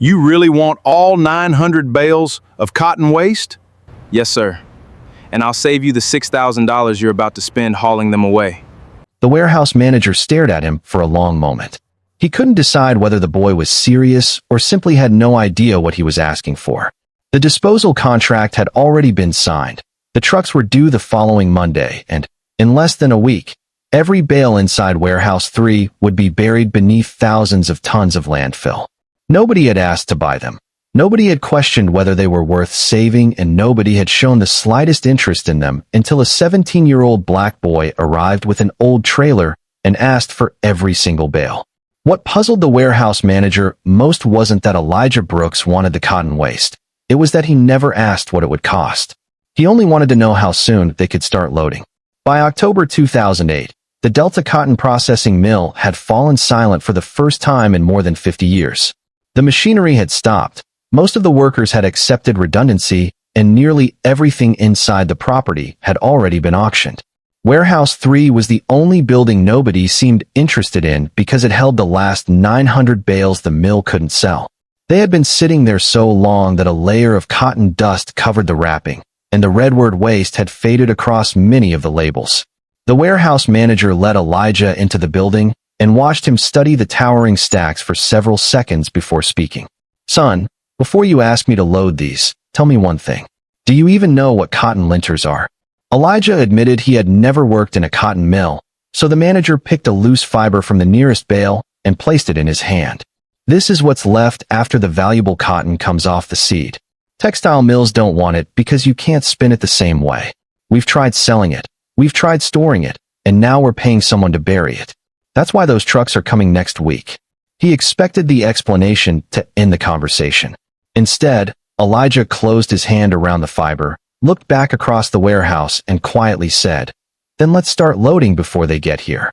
You really want all 900 bales of cotton waste? Yes, sir. And I'll save you the $6,000 you're about to spend hauling them away. The warehouse manager stared at him for a long moment. He couldn't decide whether the boy was serious or simply had no idea what he was asking for. The disposal contract had already been signed. The trucks were due the following Monday, and, in less than a week, every bale inside Warehouse 3 would be buried beneath thousands of tons of landfill. Nobody had asked to buy them. Nobody had questioned whether they were worth saving, and nobody had shown the slightest interest in them until a 17-year-old black boy arrived with an old trailer and asked for every single bale. What puzzled the warehouse manager most wasn't that Elijah Brooks wanted the cotton waste. It was that he never asked what it would cost. He only wanted to know how soon they could start loading. By October 2008, the Delta Cotton Processing Mill had fallen silent for the first time in more than 50 years. The machinery had stopped, most of the workers had accepted redundancy, and nearly everything inside the property had already been auctioned. Warehouse 3 was the only building nobody seemed interested in because it held the last 900 bales the mill couldn't sell. They had been sitting there so long that a layer of cotton dust covered the wrapping, and the redwood waste had faded across many of the labels. The warehouse manager led Elijah into the building and watched him study the towering stacks for several seconds before speaking. "Son, before you ask me to load these, tell me one thing. Do you even know what cotton linters are?" Elijah admitted he had never worked in a cotton mill, so the manager picked a loose fiber from the nearest bale and placed it in his hand. "This is what's left after the valuable cotton comes off the seed. Textile mills don't want it because you can't spin it the same way. We've tried selling it, we've tried storing it, and now we're paying someone to bury it. That's why those trucks are coming next week." He expected the explanation to end the conversation. Instead, Elijah closed his hand around the fiber, looked back across the warehouse, and quietly said, "Then let's start loading before they get here."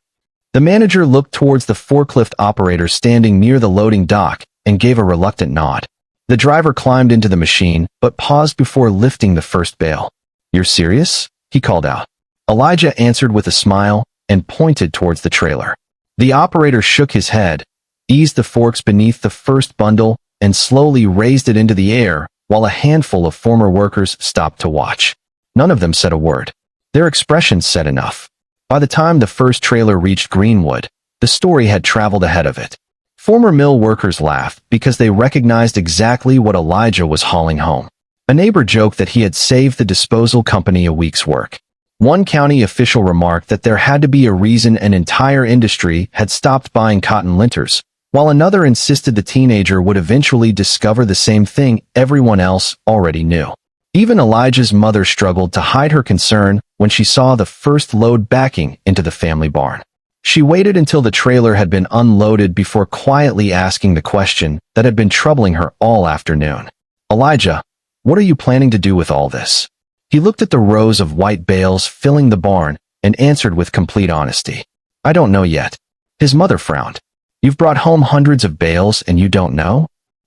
The manager looked towards the forklift operator standing near the loading dock and gave a reluctant nod. The driver climbed into the machine, but paused before lifting the first bale. "You're serious?" he called out. Elijah answered with a smile and pointed towards the trailer. The operator shook his head, eased the forks beneath the first bundle, and slowly raised it into the air, while a handful of former workers stopped to watch. None of them said a word. Their expressions said enough. By the time the first trailer reached Greenwood, the story had traveled ahead of it. Former mill workers laughed because they recognized exactly what Elijah was hauling home. A neighbor joked that he had saved the disposal company a week's work. One county official remarked that there had to be a reason an entire industry had stopped buying cotton linters, while another insisted the teenager would eventually discover the same thing everyone else already knew. Even Elijah's mother struggled to hide her concern when she saw the first load backing into the family barn. She waited until the trailer had been unloaded before quietly asking the question that had been troubling her all afternoon. "Elijah, what are you planning to do with all this?" He looked at the rows of white bales filling the barn and answered with complete honesty, "I don't know yet." His mother frowned. "You've brought home hundreds of bales and you don't know?"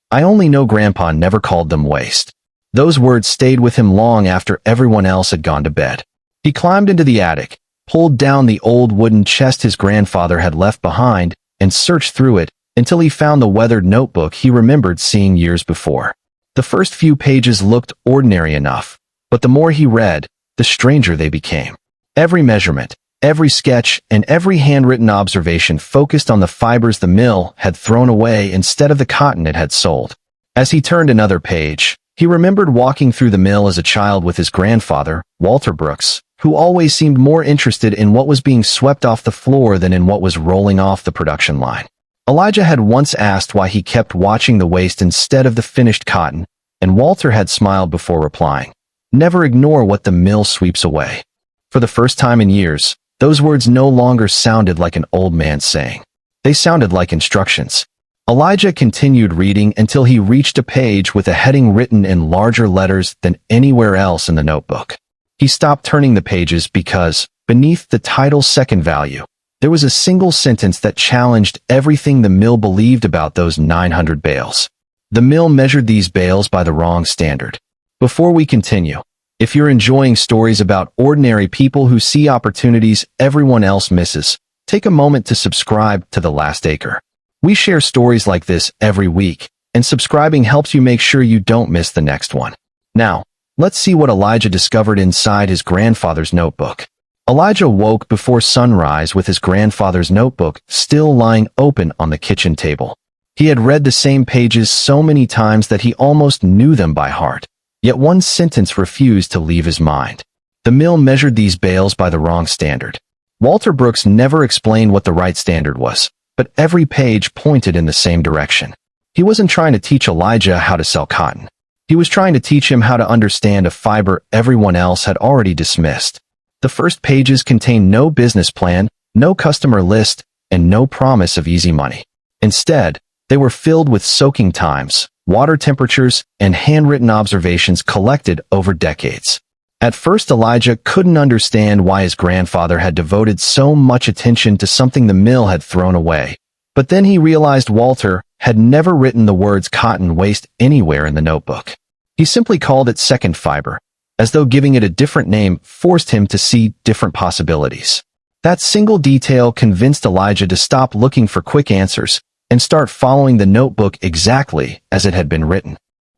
"I only know Grandpa never called them waste." Those words stayed with him long after everyone else had gone to bed. He climbed into the attic, pulled down the old wooden chest his grandfather had left behind, and searched through it until he found the weathered notebook he remembered seeing years before. The first few pages looked ordinary enough, but the more he read, the stranger they became. Every measurement, every sketch, and every handwritten observation focused on the fibers the mill had thrown away instead of the cotton it had sold. As he turned another page, he remembered walking through the mill as a child with his grandfather, Walter Brooks, who always seemed more interested in what was being swept off the floor than in what was rolling off the production line. Elijah had once asked why he kept watching the waste instead of the finished cotton, and Walter had smiled before replying, "Never ignore what the mill sweeps away." For the first time in years, those words no longer sounded like an old man saying. They sounded like instructions. Elijah continued reading until he reached a page with a heading written in larger letters than anywhere else in the notebook. He stopped turning the pages because, beneath the title's second value, there was a single sentence that challenged everything the mill believed about those 900 bales. The mill measured these bales by the wrong standard. Before we continue, if you're enjoying stories about ordinary people who see opportunities everyone else misses, take a moment to subscribe to The Last Acre. We share stories like this every week, and subscribing helps you make sure you don't miss the next one. Now, let's see what Elijah discovered inside his grandfather's notebook. Elijah woke before sunrise with his grandfather's notebook still lying open on the kitchen table. He had read the same pages so many times that he almost knew them by heart, yet one sentence refused to leave his mind. The mill measured these bales by the wrong standard. Walter Brooks never explained what the right standard was, but every page pointed in the same direction. He wasn't trying to teach Elijah how to sell cotton. He was trying to teach him how to understand a fiber everyone else had already dismissed. The first pages contained no business plan, no customer list, and no promise of easy money. Instead, they were filled with soaking times, water temperatures, and handwritten observations collected over decades. At first, Elijah couldn't understand why his grandfather had devoted so much attention to something the mill had thrown away. But then he realized Walter had never written the words cotton waste anywhere in the notebook. He simply called it second fiber, as though giving it a different name forced him to see different possibilities. That single detail convinced Elijah to stop looking for quick answers and start following the notebook exactly as it had been written.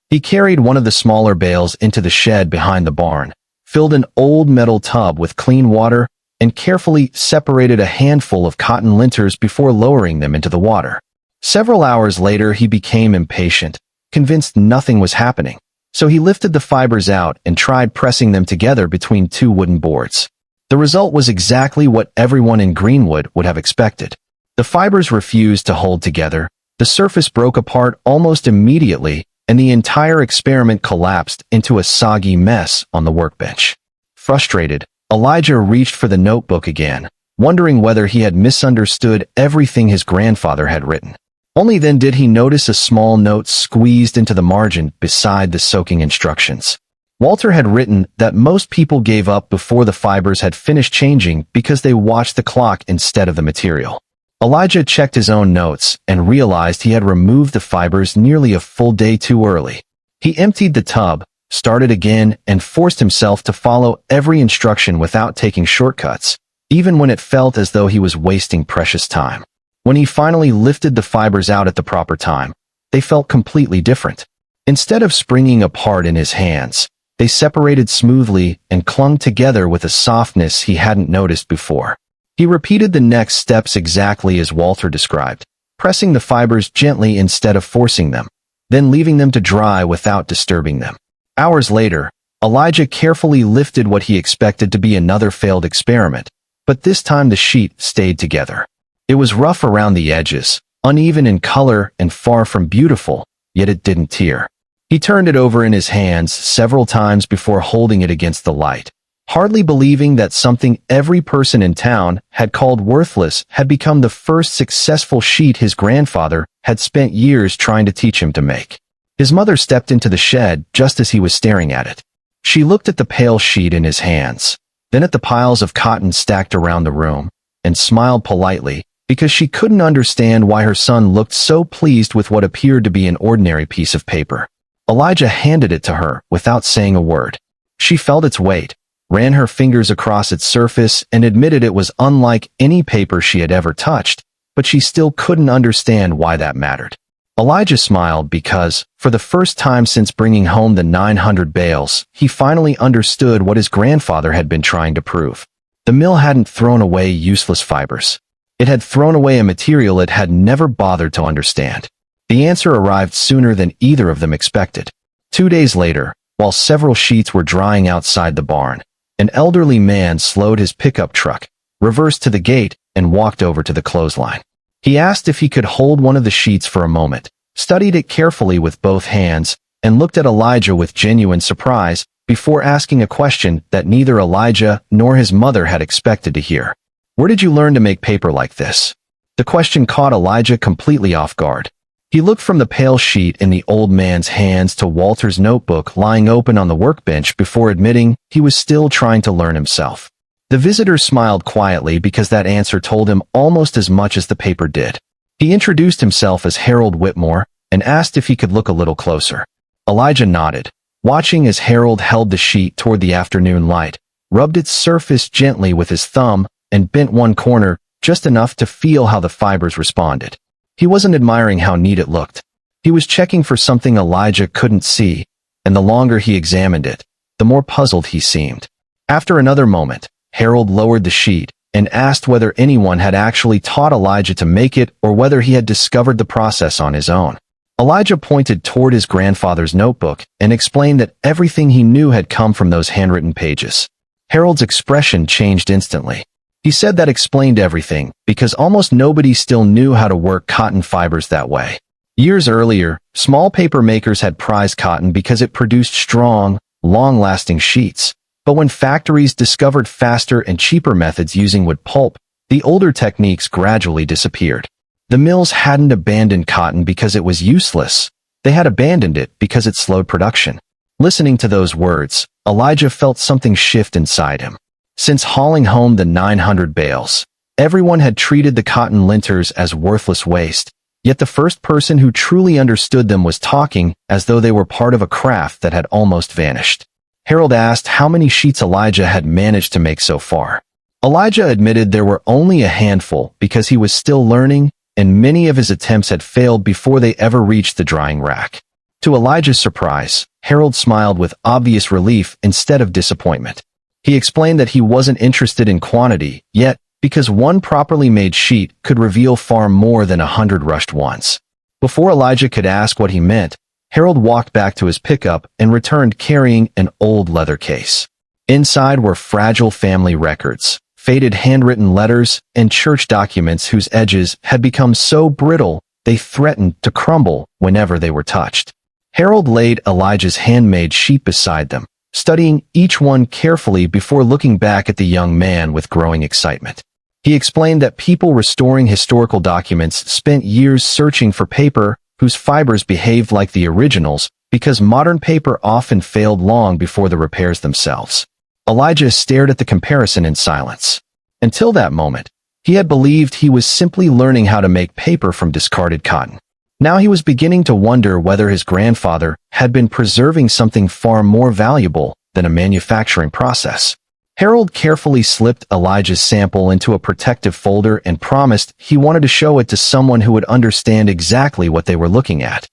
He carried one of the smaller bales into the shed behind the barn, filled an old metal tub with clean water, and carefully separated a handful of cotton linters before lowering them into the water. Several hours later, he became impatient, convinced nothing was happening. So he lifted the fibers out and tried pressing them together between two wooden boards. The result was exactly what everyone in Greenwood would have expected. The fibers refused to hold together, the surface broke apart almost immediately, and the entire experiment collapsed into a soggy mess on the workbench. Frustrated, Elijah reached for the notebook again, wondering whether he had misunderstood everything his grandfather had written. Only then did he notice a small note squeezed into the margin beside the soaking instructions. Walter had written that most people gave up before the fibers had finished changing because they watched the clock instead of the material. Elijah checked his own notes and realized he had removed the fibers nearly a full day too early. He emptied the tub, started again, and forced himself to follow every instruction without taking shortcuts, even when it felt as though he was wasting precious time. When he finally lifted the fibers out at the proper time, they felt completely different. Instead of springing apart in his hands, they separated smoothly and clung together with a softness he hadn't noticed before. He repeated the next steps exactly as Walter described, pressing the fibers gently instead of forcing them, then leaving them to dry without disturbing them. Hours later, Elijah carefully lifted what he expected to be another failed experiment, but this time the sheet stayed together. It was rough around the edges, uneven in color and far from beautiful, yet it didn't tear. He turned it over in his hands several times before holding it against the light, hardly believing that something every person in town had called worthless had become the first successful sheet his grandfather had spent years trying to teach him to make. His mother stepped into the shed just as he was staring at it. She looked at the pale sheet in his hands, then at the piles of cotton stacked around the room, and smiled politely, because she couldn't understand why her son looked so pleased with what appeared to be an ordinary piece of paper. Elijah handed it to her without saying a word. She felt its weight, ran her fingers across its surface, and admitted it was unlike any paper she had ever touched, but she still couldn't understand why that mattered. Elijah smiled because, for the first time since bringing home the 900 bales, he finally understood what his grandfather had been trying to prove. The mill hadn't thrown away useless fibers. It had thrown away a material it had never bothered to understand. The answer arrived sooner than either of them expected. 2 days later, while several sheets were drying outside the barn, an elderly man slowed his pickup truck, reversed to the gate, and walked over to the clothesline. He asked if he could hold one of the sheets for a moment, studied it carefully with both hands, and looked at Elijah with genuine surprise before asking a question that neither Elijah nor his mother had expected to hear. "Where did you learn to make paper like this?" The question caught Elijah completely off guard. He looked from the pale sheet in the old man's hands to Walter's notebook lying open on the workbench before admitting he was still trying to learn himself. The visitor smiled quietly because that answer told him almost as much as the paper did. He introduced himself as Harold Whitmore and asked if he could look a little closer. Elijah nodded, watching as Harold held the sheet toward the afternoon light, rubbed its surface gently with his thumb, and bent one corner just enough to feel how the fibers responded. He wasn't admiring how neat it looked. He was checking for something Elijah couldn't see, and the longer he examined it, the more puzzled he seemed. After another moment, Harold lowered the sheet and asked whether anyone had actually taught Elijah to make it or whether he had discovered the process on his own. Elijah pointed toward his grandfather's notebook and explained that everything he knew had come from those handwritten pages. Harold's expression changed instantly. He said that explained everything, because almost nobody still knew how to work cotton fibers that way. Years earlier, small paper makers had prized cotton because it produced strong, long-lasting sheets. But when factories discovered faster and cheaper methods using wood pulp, the older techniques gradually disappeared. The mills hadn't abandoned cotton because it was useless. They had abandoned it because it slowed production. Listening to those words, Elijah felt something shift inside him. Since hauling home the 900 bales, everyone had treated the cotton linters as worthless waste, yet the first person who truly understood them was talking as though they were part of a craft that had almost vanished. Harold asked how many sheets Elijah had managed to make so far. Elijah admitted there were only a handful because he was still learning, and many of his attempts had failed before they ever reached the drying rack. To Elijah's surprise, Harold smiled with obvious relief instead of disappointment. He explained that he wasn't interested in quantity, yet, because one properly made sheet could reveal far more than 100 rushed ones. Before Elijah could ask what he meant, Harold walked back to his pickup and returned carrying an old leather case. Inside were fragile family records, faded handwritten letters, and church documents whose edges had become so brittle they threatened to crumble whenever they were touched. Harold laid Elijah's handmade sheet beside them, studying each one carefully before looking back at the young man with growing excitement. He explained that people restoring historical documents spent years searching for paper whose fibers behaved like the originals because modern paper often failed long before the repairs themselves. Elijah stared at the comparison in silence. Until that moment, he had believed he was simply learning how to make paper from discarded cotton. Now he was beginning to wonder whether his grandfather had been preserving something far more valuable than a manufacturing process. Harold carefully slipped Elijah's sample into a protective folder and promised he wanted to show it to someone who would understand exactly what they were looking at.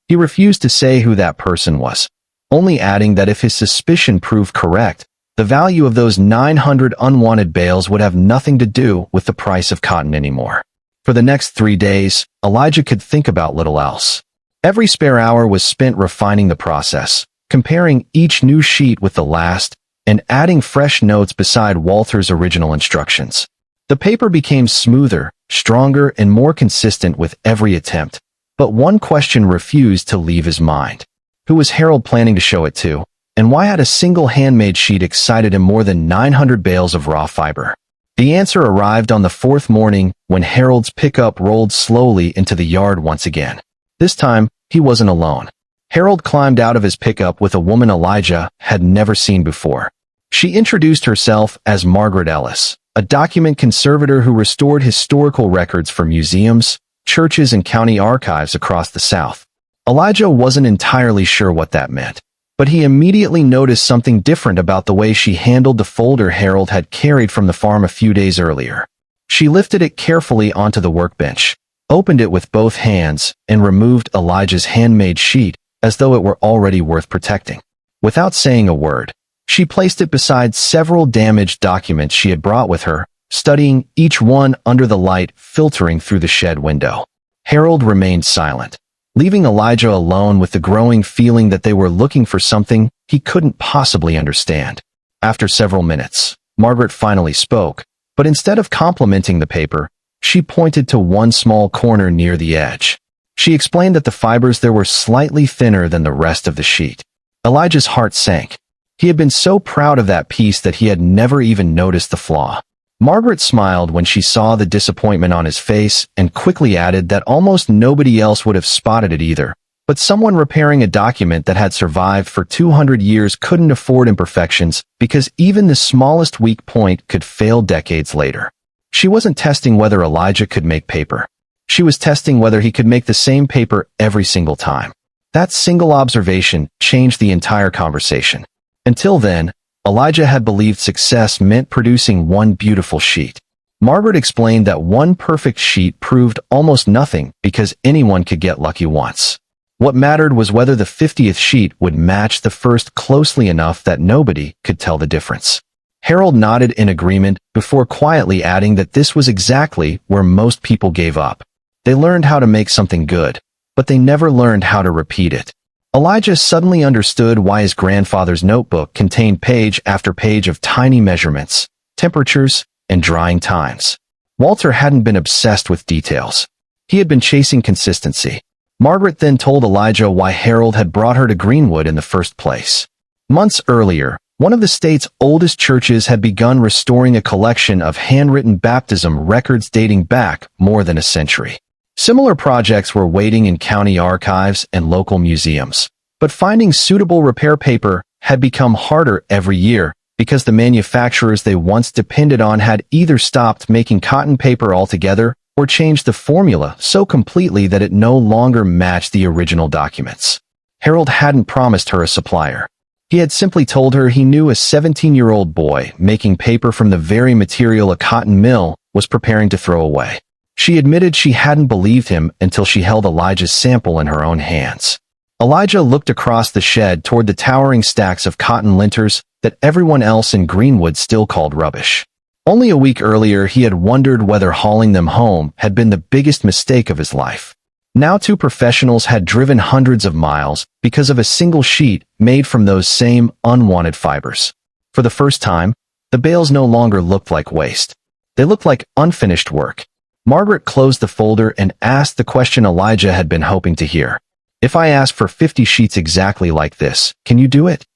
He refused to say who that person was, only adding that if his suspicion proved correct, the value of those 900 unwanted bales would have nothing to do with the price of cotton anymore. For the next 3 days, Elijah could think about little else. Every spare hour was spent refining the process, comparing each new sheet with the last, and adding fresh notes beside Walter's original instructions. The paper became smoother, stronger, and more consistent with every attempt, but one question refused to leave his mind. Who was Harold planning to show it to, and why had a single handmade sheet excited him more than 900 bales of raw fiber? The answer arrived on the 4th morning when Harold's pickup rolled slowly into the yard once again. This time, he wasn't alone. Harold climbed out of his pickup with a woman Elijah had never seen before. She introduced herself as Margaret Ellis, a document conservator who restored historical records for museums, churches, and county archives across the South. Elijah wasn't entirely sure what that meant, but he immediately noticed something different about the way she handled the folder Harold had carried from the farm a few days earlier. She lifted it carefully onto the workbench, opened it with both hands, and removed Elijah's handmade sheet as though it were already worth protecting. Without saying a word, she placed it beside several damaged documents she had brought with her, studying each one under the light filtering through the shed window. Harold remained silent, leaving Elijah alone with the growing feeling that they were looking for something he couldn't possibly understand. After several minutes, Margaret finally spoke, but instead of complimenting the paper, she pointed to one small corner near the edge. She explained that the fibers there were slightly thinner than the rest of the sheet. Elijah's heart sank. He had been so proud of that piece that he had never even noticed the flaw. Margaret smiled when she saw the disappointment on his face and quickly added that almost nobody else would have spotted it either, but someone repairing a document that had survived for 200 years couldn't afford imperfections because even the smallest weak point could fail decades later. She wasn't testing whether Elijah could make paper. She was testing whether he could make the same paper every single time. That single observation changed the entire conversation. Until then, Elijah had believed success meant producing one beautiful sheet. Margaret explained that one perfect sheet proved almost nothing because anyone could get lucky once. What mattered was whether the 50th sheet would match the first closely enough that nobody could tell the difference. Harold nodded in agreement before quietly adding that this was exactly where most people gave up. They learned how to make something good, but they never learned how to repeat it. Elijah suddenly understood why his grandfather's notebook contained page after page of tiny measurements, temperatures, and drying times. Walter hadn't been obsessed with details. He had been chasing consistency. Margaret then told Elijah why Harold had brought her to Greenwood in the first place. Months earlier, one of the state's oldest churches had begun restoring a collection of handwritten baptism records dating back more than a century. Similar projects were waiting in county archives and local museums, but finding suitable repair paper had become harder every year because the manufacturers they once depended on had either stopped making cotton paper altogether or changed the formula so completely that it no longer matched the original documents. Harold hadn't promised her a supplier. He had simply told her he knew a 17-year-old boy making paper from the very material a cotton mill was preparing to throw away. She admitted she hadn't believed him until she held Elijah's sample in her own hands. Elijah looked across the shed toward the towering stacks of cotton linters that everyone else in Greenwood still called rubbish. Only a week earlier, he had wondered whether hauling them home had been the biggest mistake of his life. Now two professionals had driven hundreds of miles because of a single sheet made from those same unwanted fibers. For the first time, the bales no longer looked like waste. They looked like unfinished work. Margaret closed the folder and asked the question Elijah had been hoping to hear. "If I ask for 50 sheets exactly like this, can you do it?"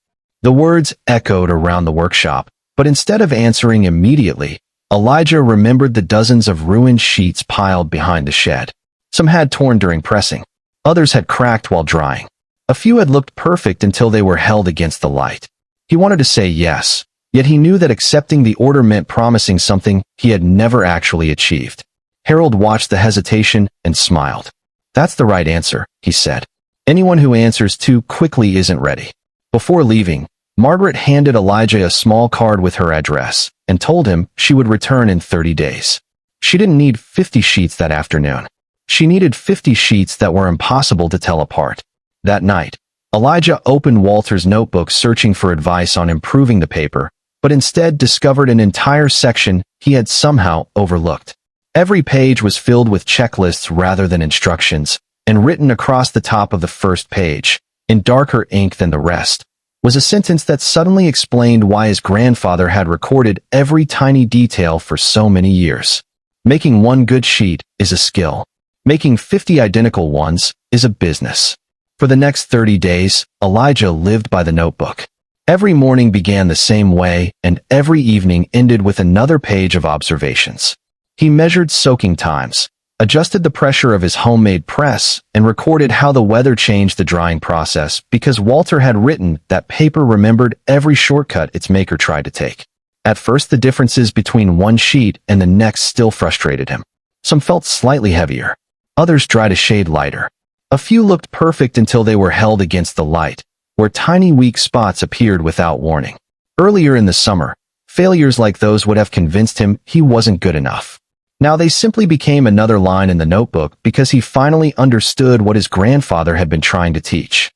The words echoed around the workshop, but instead of answering immediately, Elijah remembered the dozens of ruined sheets piled behind the shed. Some had torn during pressing. Others had cracked while drying. A few had looked perfect until they were held against the light. He wanted to say yes, yet he knew that accepting the order meant promising something he had never actually achieved. Harold watched the hesitation and smiled. "That's the right answer," he said. "Anyone who answers too quickly isn't ready." Before leaving, Margaret handed Elijah a small card with her address and told him she would return in 30 days. She didn't need 50 sheets that afternoon. She needed 50 sheets that were impossible to tell apart. That night, Elijah opened Walter's notebook searching for advice on improving the paper, but instead discovered an entire section he had somehow overlooked. Every page was filled with checklists rather than instructions, and written across the top of the first page, in darker ink than the rest, was a sentence that suddenly explained why his grandfather had recorded every tiny detail for so many years. Making one good sheet is a skill. Making 50 identical ones is a business. For the next 30 days, Elijah lived by the notebook. Every morning began the same way, and every evening ended with another page of observations. He measured soaking times, adjusted the pressure of his homemade press, and recorded how the weather changed the drying process because Walter had written that paper remembered every shortcut its maker tried to take. At first, the differences between one sheet and the next still frustrated him. Some felt slightly heavier. Others dried a shade lighter. A few looked perfect until they were held against the light, where tiny weak spots appeared without warning. Earlier in the summer, failures like those would have convinced him he wasn't good enough. Now they simply became another line in the notebook because he finally understood what his grandfather had been trying to teach.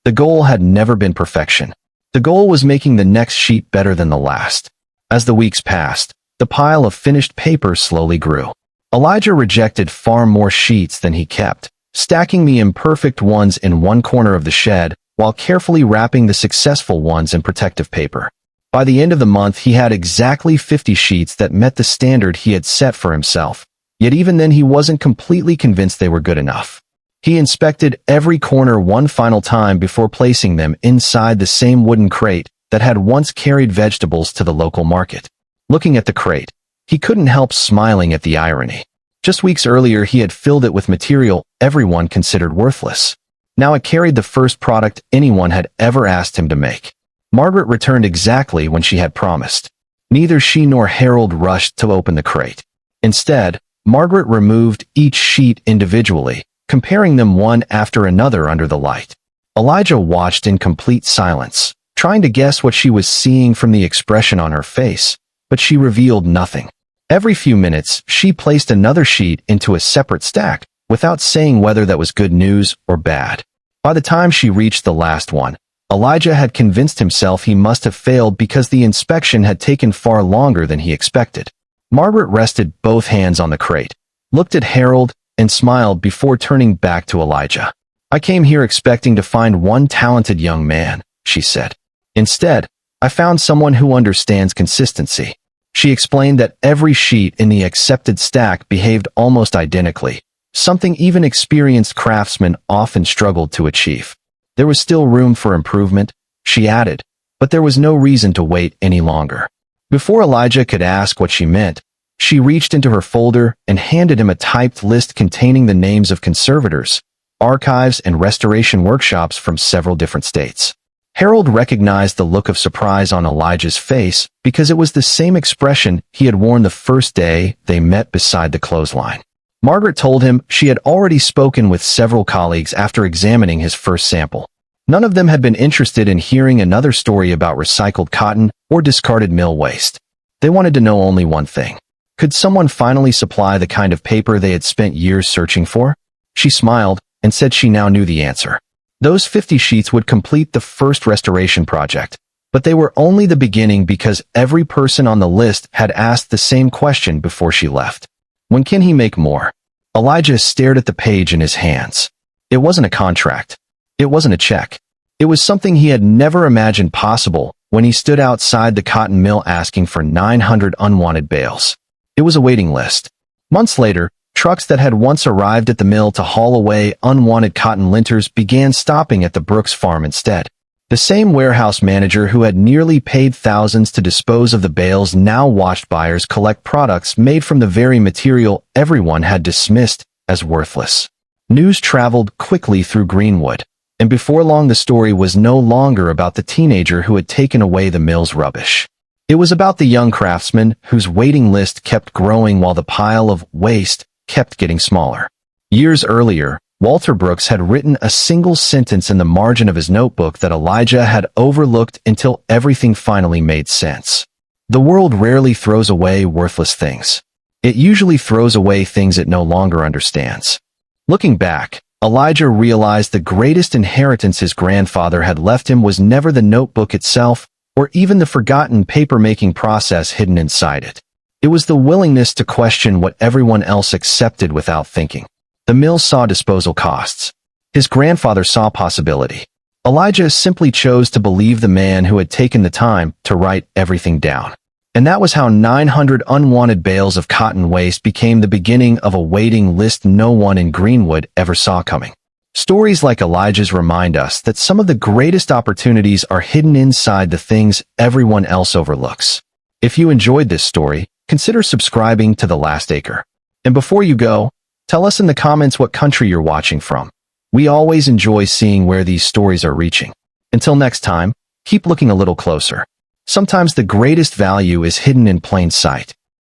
The goal had never been perfection. The goal was making the next sheet better than the last. As the weeks passed, the pile of finished paper slowly grew. Elijah rejected far more sheets than he kept, stacking the imperfect ones in one corner of the shed while carefully wrapping the successful ones in protective paper. By the end of the month, he had exactly 50 sheets that met the standard he had set for himself, yet even then he wasn't completely convinced they were good enough. He inspected every corner one final time before placing them inside the same wooden crate that had once carried vegetables to the local market. Looking at the crate, he couldn't help smiling at the irony. Just weeks earlier, he had filled it with material everyone considered worthless. Now it carried the first product anyone had ever asked him to make. Margaret returned exactly when she had promised. Neither she nor Harold rushed to open the crate. Instead, Margaret removed each sheet individually, comparing them one after another under the light. Elijah watched in complete silence, trying to guess what she was seeing from the expression on her face, but she revealed nothing. Every few minutes, she placed another sheet into a separate stack, without saying whether that was good news or bad. By the time she reached the last one, Elijah had convinced himself he must have failed because the inspection had taken far longer than he expected. Margaret rested both hands on the crate, looked at Harold, and smiled before turning back to Elijah. "I came here expecting to find one talented young man," she said. "Instead, I found someone who understands consistency." She explained that every sheet in the accepted stack behaved almost identically, something even experienced craftsmen often struggled to achieve. There was still room for improvement, she added, but there was no reason to wait any longer. Before Elijah could ask what she meant, she reached into her folder and handed him a typed list containing the names of conservators, archives, and restoration workshops from several different states. Harold recognized the look of surprise on Elijah's face because it was the same expression he had worn the first day they met beside the clothesline. Margaret told him she had already spoken with several colleagues after examining his first sample. None of them had been interested in hearing another story about recycled cotton or discarded mill waste. They wanted to know only one thing. Could someone finally supply the kind of paper they had spent years searching for? She smiled and said she now knew the answer. Those 50 sheets would complete the first restoration project, but they were only the beginning because every person on the list had asked the same question before she left. When can he make more? Elijah stared at the page in his hands. It wasn't a contract. It wasn't a check. It was something he had never imagined possible when he stood outside the cotton mill asking for 900 unwanted bales. It was a waiting list. Months later, trucks that had once arrived at the mill to haul away unwanted cotton linters began stopping at the Brooks farm instead. The same warehouse manager who had nearly paid thousands to dispose of the bales now watched buyers collect products made from the very material everyone had dismissed as worthless. News traveled quickly through Greenwood, and before long the story was no longer about the teenager who had taken away the mill's rubbish. It was about the young craftsman whose waiting list kept growing while the pile of waste kept getting smaller. Years earlier, Walter Brooks had written a single sentence in the margin of his notebook that Elijah had overlooked until everything finally made sense. The world rarely throws away worthless things. It usually throws away things it no longer understands. Looking back, Elijah realized the greatest inheritance his grandfather had left him was never the notebook itself, or even the forgotten paper-making process hidden inside it. It was the willingness to question what everyone else accepted without thinking. The mill saw disposal costs. His grandfather saw possibility. Elijah simply chose to believe the man who had taken the time to write everything down. And that was how 900 unwanted bales of cotton waste became the beginning of a waiting list no one in Greenwood ever saw coming. Stories like Elijah's remind us that some of the greatest opportunities are hidden inside the things everyone else overlooks. If you enjoyed this story, consider subscribing to The Last Acre. And before you go, tell us in the comments what country you're watching from. We always enjoy seeing where these stories are reaching. Until next time, keep looking a little closer. Sometimes the greatest value is hidden in plain sight.